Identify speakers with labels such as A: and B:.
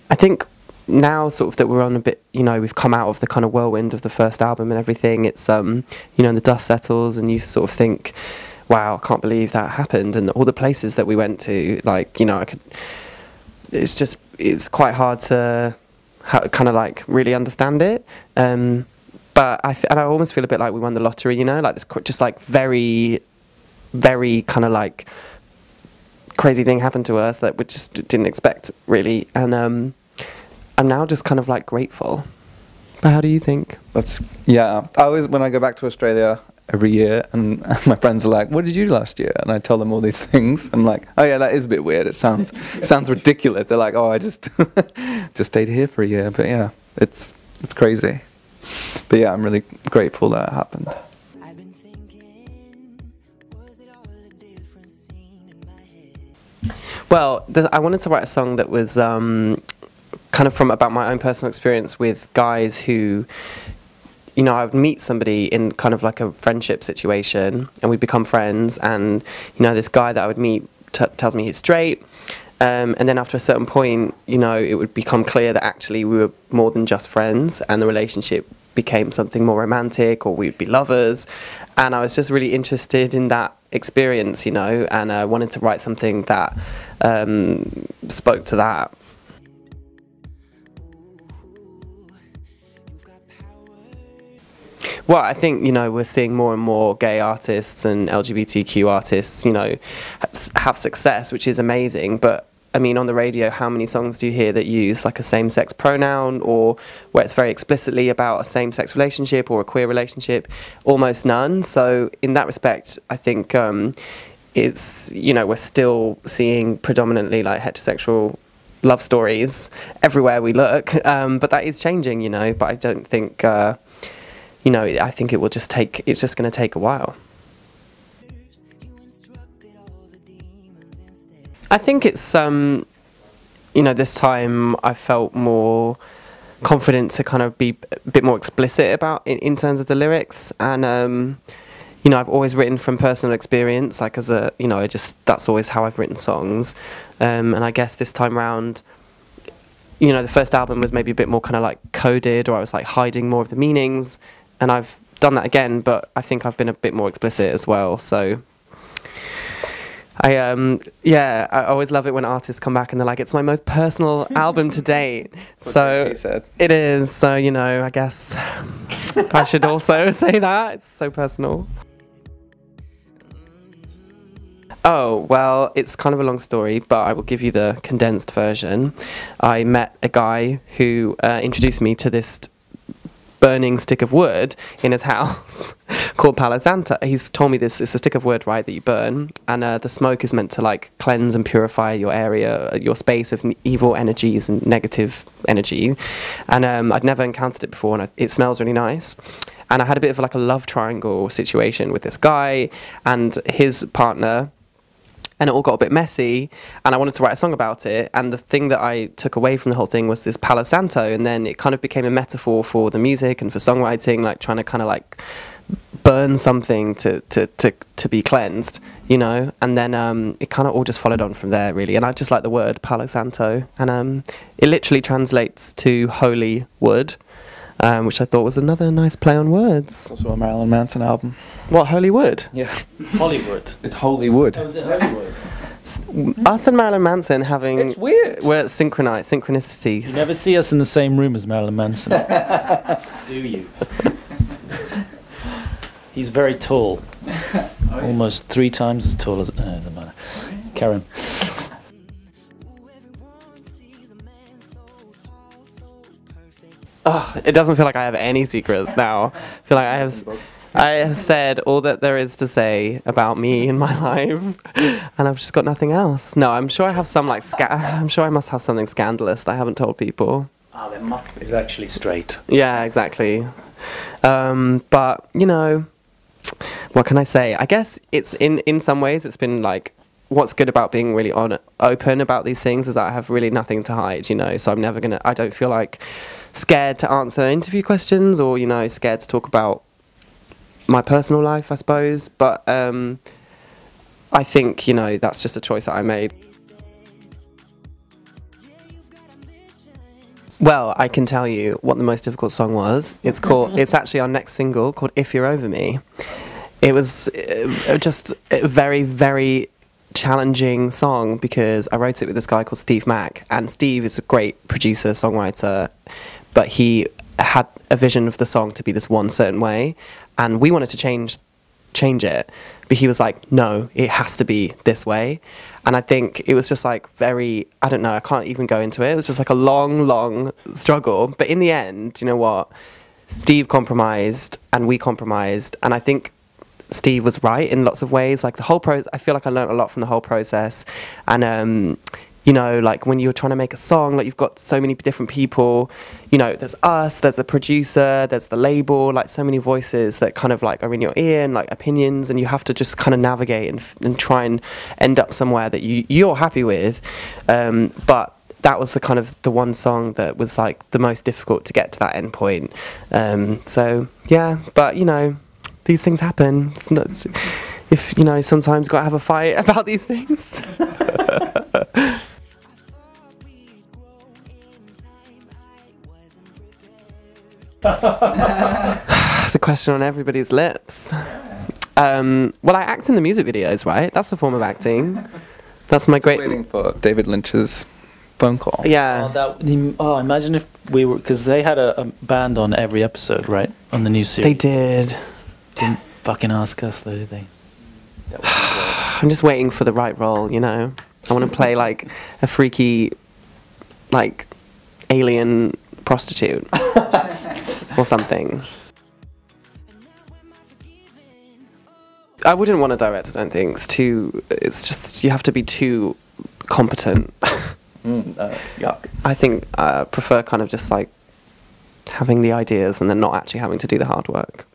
A: I think now sort of that we're on a bit, you know, we've come out of the kind of whirlwind of the first album and everything, it's, you know, and the dust settles and you sort of think, wow, I can't believe that happened, and all the places that we went to, like, you know, it's quite hard to kind of like really understand it, but I almost feel a bit like we won the lottery, you know, like this just like very, very kind of like crazy thing happened to us that we just didn't expect really, and I'm now just kind of like grateful. But how do you think?
B: Yeah, I always, when I go back to Australia every year and my friends are like, what did you do last year? And I tell them all these things. I'm like, oh yeah, that is a bit weird. It sounds ridiculous. They're like, oh, I just stayed here for a year. But yeah, it's crazy. But yeah, I'm really grateful that it happened.
A: Well, I wanted to write a song that was kind of about my own personal experience with guys who, you know, I would meet somebody in kind of like a friendship situation and we'd become friends, and, you know, this guy that I would meet tells me he's straight, and then after a certain point, you know, it would become clear that actually we were more than just friends and the relationship became something more romantic, or we'd be lovers, and I was just really interested in that experience, you know, and I wanted to write something that spoke to that. Well, I think, you know, we're seeing more and more gay artists and LGBTQ artists, you know, have success, which is amazing. But, I mean, on the radio, how many songs do you hear that use, like, a same-sex pronoun, or where it's very explicitly about a same-sex relationship or a queer relationship? Almost none. So, in that respect, I think it's, you know, we're still seeing predominantly, like, heterosexual love stories everywhere we look. But that is changing, you know, but I don't think... you know, I think it's just going to take a while. I think it's, you know, this time I felt more confident to kind of be a bit more explicit about in terms of the lyrics, and, you know, I've always written from personal experience, like as a, you know, that's always how I've written songs, and I guess this time round, you know, the first album was maybe a bit more kind of like coded, or I was like hiding more of the meanings. And I've done that again, but I think I've been a bit more explicit as well. So, I always love it when artists come back and they're like, it's my most personal album to date. So it is. So, you know, I guess I should also say that. It's so personal. Oh, well, it's kind of a long story, but I will give you the condensed version. I met a guy who introduced me to this burning stick of wood in his house called Palo Santo. He's told me this, it's a stick of wood, right, that you burn, and the smoke is meant to like cleanse and purify your area, your space of evil energies and negative energy, and I'd never encountered it before, and it smells really nice. And I had a bit of like a love triangle situation with this guy and his partner, and it all got a bit messy, and I wanted to write a song about it, and the thing that I took away from the whole thing was this Palo Santo, and then it kind of became a metaphor for the music and for songwriting, like trying to kind of like burn something to be cleansed, you know, and then it kind of all just followed on from there, really. And I just like the word Palo Santo, and it literally translates to holy wood, which I thought was another nice play on words.
B: Also a Marilyn Manson album.
A: What, Holy Wood?
B: Yeah.
C: Hollywood.
B: It's Holy Wood.
C: Oh, is it Hollywood?
A: Us and Marilyn Manson having...
B: It's weird.
A: We're synchronicities.
C: You never see us in the same room as Marilyn Manson. Do you? He's very tall. Almost 3 times as tall as... doesn't matter. Karen.
A: Oh, it doesn't feel like I have any secrets now. I feel like I have said all that there is to say about me in my life, and I've just got nothing else. No, I'm sure I have some like I'm sure I must have something scandalous that I haven't told people.
C: Ah, that muff is actually straight.
A: Yeah, exactly. But you know, what can I say? I guess it's in some ways it's been like, what's good about being really open about these things is that I have really nothing to hide, you know, so I don't feel like scared to answer interview questions, or, you know, scared to talk about my personal life, I suppose. But I think, you know, that's just a choice that I made. Well, I can tell you what the most difficult song was. It's actually our next single, called If You're Over Me. It was just a very, very challenging song because I wrote it with this guy called Steve Mack, and Steve is a great producer, songwriter, but he had a vision of the song to be this one certain way, and we wanted to change it, but he was like, no, it has to be this way. And I think it was just like very, I don't know, I can't even go into it. It was just like a long struggle. But in the end, you know what? Steve compromised and we compromised. And I think Steve was right in lots of ways. Like the whole I feel like I learned a lot from the whole process. And, you know, like when you're trying to make a song, like you've got so many different people, you know, there's us, there's the producer, there's the label, like so many voices that kind of like are in your ear and like opinions, and you have to just kind of navigate and try and end up somewhere that you're happy with. But that was the kind of the one song that was like the most difficult to get to that end point. So yeah, but you know, these things happen. If, you know, sometimes you've got to have a fight about these things. The question on everybody's lips. Well, I act in the music videos, right? That's a form of acting. That's my great.
B: Waiting for David Lynch's phone call.
A: Yeah.
C: Imagine if we were, because they had a band on every episode, right? On the new series.
A: They did.
C: Didn't fucking ask us though, did they?
A: I'm just waiting for the right role, you know. I want to play like a freaky, like, alien prostitute or something. I wouldn't want to direct, I don't think. It's just, you have to be too competent.
B: Yuck.
A: I think I prefer kind of just like having the ideas and then not actually having to do the hard work.